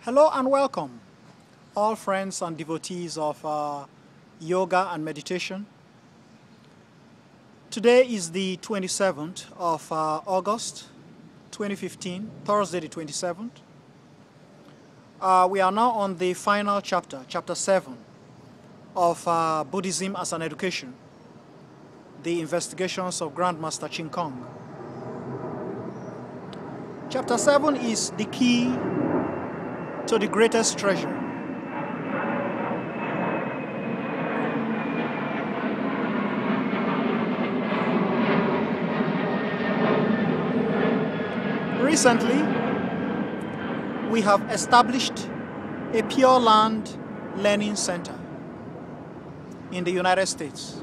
Hello and welcome, all friends and devotees of yoga and meditation. Today is the 27th of August 2015, Thursday the 27th. We are now on the final chapter, chapter 7 of Buddhism as an Education, the investigations of Grandmaster Ching Kong. Chapter 7 is the key to the greatest treasure. Recently, we have established a Pure Land Learning Center in the United States.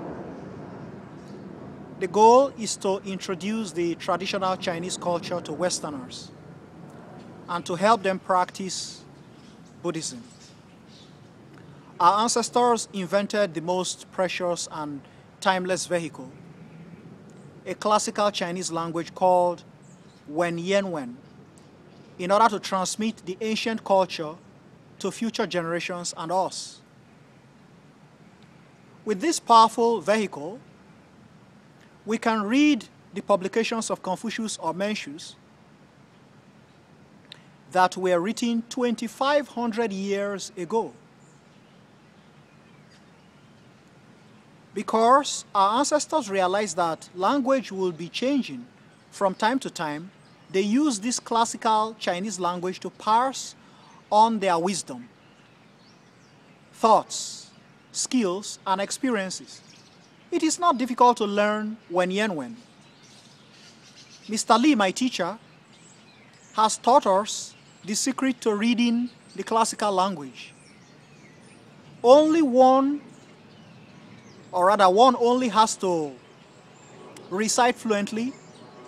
The goal is to introduce the traditional Chinese culture to Westerners and to help them practice Buddhism. Our ancestors invented the most precious and timeless vehicle, a classical Chinese language called Wen Yan Wen, in order to transmit the ancient culture to future generations and us. With this powerful vehicle, we can read the publications of Confucius or Mencius that were written 2,500 years ago. Because our ancestors realized that language will be changing from time to time, they used this classical Chinese language to pass on their wisdom, thoughts, skills, and experiences. It is not difficult to learn Wen Yan Wen. Mr. Lee, my teacher, has taught us the secret to reading the classical language. Only one only has to recite fluently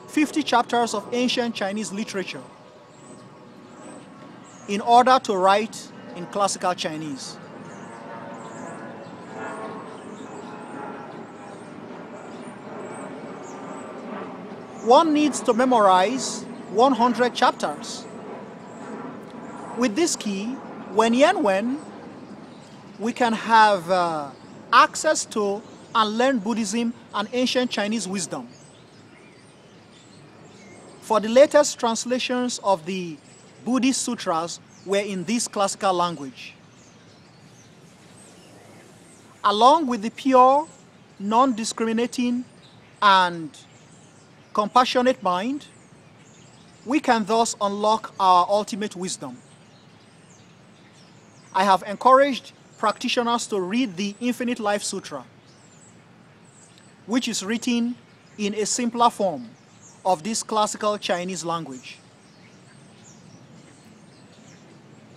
50 chapters of ancient Chinese literature in order to write in classical Chinese. One needs to memorize 100 chapters. With this key, Wen Yan Wen, we can have access to and learn Buddhism and ancient Chinese wisdom. For the latest translations of the Buddhist sutras were in this classical language. Along with the pure, non-discriminating, and compassionate mind, we can thus unlock our ultimate wisdom. I have encouraged practitioners to read the Infinite Life Sutra, which is written in a simpler form of this classical Chinese language.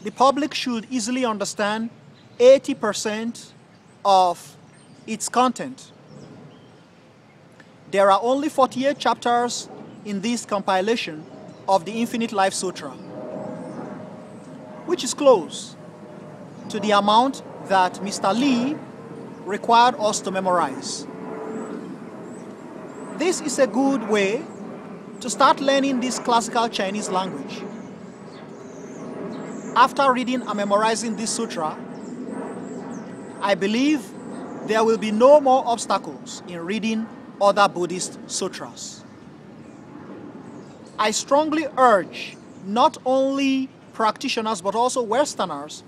The public should easily understand 80% of its content. There are only 48 chapters in this compilation of the Infinite Life Sutra, which is close to the amount that Mr. Lee required us to memorize. This is a good way to start learning this classical Chinese language. After reading and memorizing this sutra, I believe there will be no more obstacles in reading other Buddhist sutras. I strongly urge not only practitioners but also Westerners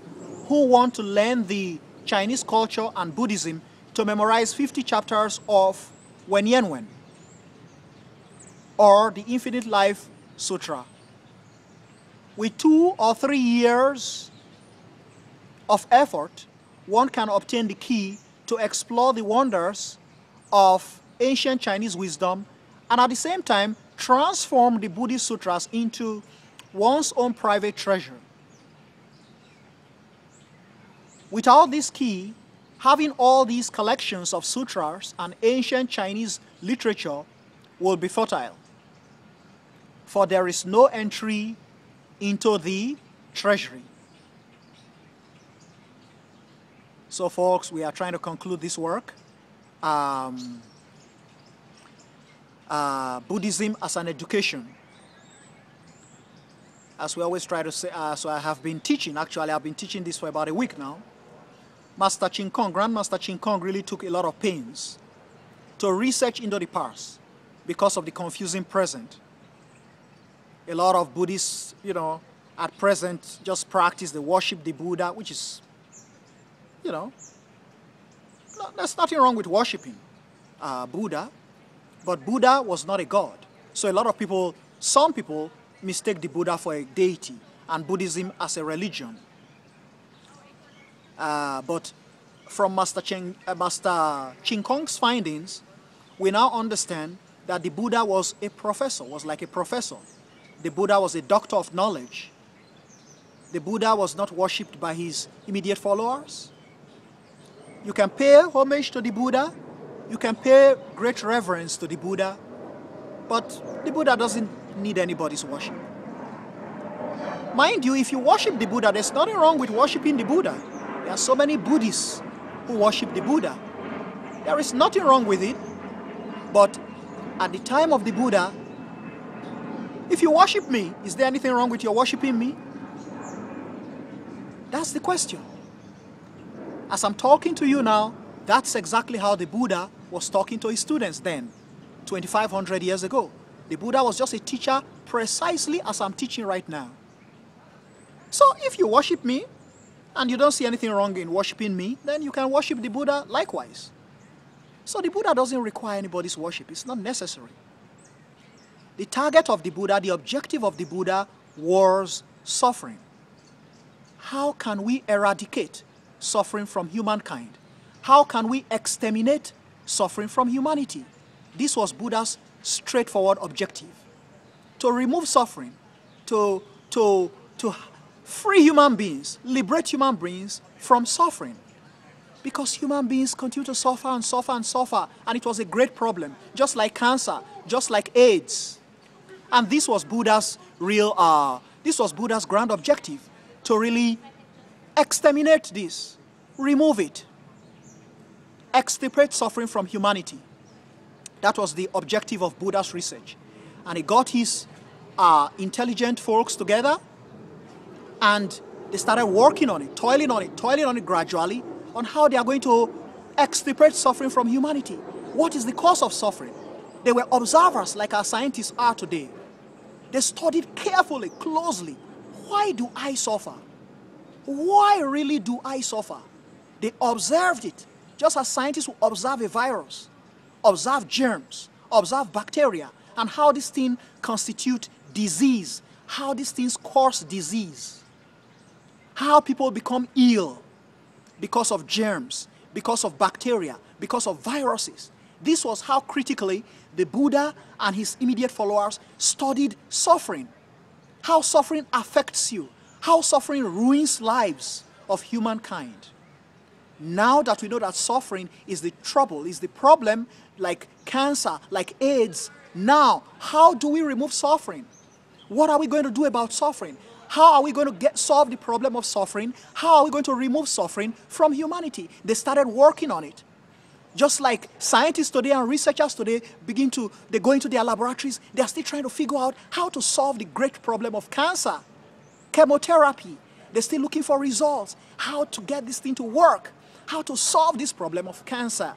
who want to learn the Chinese culture and Buddhism to memorize 50 chapters of Wen Yan Wen or the Infinite Life Sutra. With 2 or 3 years of effort, one can obtain the key to explore the wonders of ancient Chinese wisdom and at the same time transform the Buddhist sutras into one's own private treasure. Without this key, having all these collections of sutras and ancient Chinese literature will be futile, for there is no entry into the treasury. So folks, we are trying to conclude this work. Buddhism as an Education. as we always try to say, so I have been teaching. Actually, I've been teaching this for about a week now. Master Ching Kong, Grandmaster Ching Kong really took a lot of pains to research into the past because of the confusing present. A lot of Buddhists, you know, at present just practice, they worship the Buddha, which is, you know, there's nothing wrong with worshiping Buddha, but Buddha was not a god. So a lot of people, some people, mistake the Buddha for a deity and Buddhism as a religion. But from Master Ching Kong's findings, we now understand that the Buddha was a professor, was like a professor. The Buddha was a doctor of knowledge. The Buddha was not worshipped by his immediate followers. You can pay homage to the Buddha, you can pay great reverence to the Buddha, but the Buddha doesn't need anybody's worship. Mind you, if you worship the Buddha, there's nothing wrong with worshiping the Buddha. There are so many Buddhists who worship the Buddha. There is nothing wrong with it, but at the time of the Buddha, if you worship me, is there anything wrong with your worshiping me? That's the question. As I'm talking to you now, that's exactly how the Buddha was talking to his students then, 2,500 years ago. The Buddha was just a teacher precisely as I'm teaching right now. So if you worship me, and you don't see anything wrong in worshiping me, then you can worship the Buddha likewise. So the Buddha doesn't require anybody's worship. It's not necessary. The target of the Buddha, the objective of the Buddha was suffering. How can we eradicate suffering from humankind? How can we exterminate suffering from humanity? This was Buddha's straightforward objective. To remove suffering, to free human beings, liberate human beings from suffering. Because human beings continue to suffer and suffer and suffer, and it was a great problem, just like cancer, just like AIDS. And this was Buddha's Buddha's grand objective, to really exterminate this, remove it, extirpate suffering from humanity. That was the objective of Buddha's research. And he got his intelligent folks together, and they started working on it, toiling on it gradually, on how they are going to extirpate suffering from humanity. What is the cause of suffering? They were observers like our scientists are today. They studied carefully, closely. Why do I suffer? Why really do I suffer? They observed it, just as scientists will observe a virus, observe germs, observe bacteria, and how these things constitute disease, how these things cause disease, how people become ill because of germs, because of bacteria, because of viruses. This was how critically the Buddha and his immediate followers studied suffering, how suffering affects you, how suffering ruins lives of humankind. Now that we know that suffering is the trouble, is the problem, like cancer, like AIDS, now how do we remove suffering? What are we going to do about suffering? How are we going to solve the problem of suffering? How are we going to remove suffering from humanity? They started working on it. Just like scientists today and researchers today they go into their laboratories, they are still trying to figure out how to solve the great problem of cancer, chemotherapy. They're still looking for results, how to get this thing to work, how to solve this problem of cancer.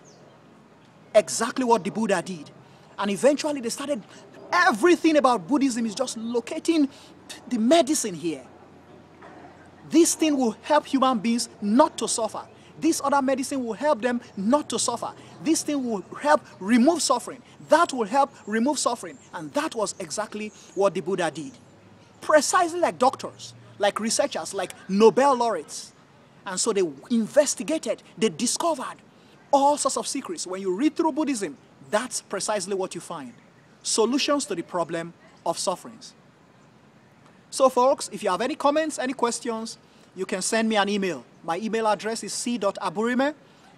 Exactly what the Buddha did. And eventually they started, everything about Buddhism is just locating the medicine here. This thing will help human beings not to suffer. This other medicine will help them not to suffer. This thing will help remove suffering. That will help remove suffering. And that was exactly what the Buddha did. Precisely like doctors, like researchers, like Nobel laureates. And so they investigated, they discovered all sorts of secrets. When you read through Buddhism, that's precisely what you find. Solutions to the problem of sufferings. So folks, if you have any comments, any questions, you can send me an email. My email address is c.aburime,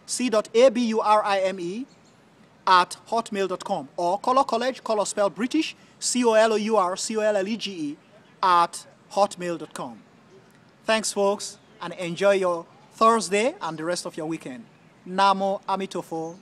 c.aburime @hotmail.com, or Color College, color spelled British, COLOUR, @hotmail.com. Thanks folks, and enjoy your Thursday and the rest of your weekend. Namo Amitofo.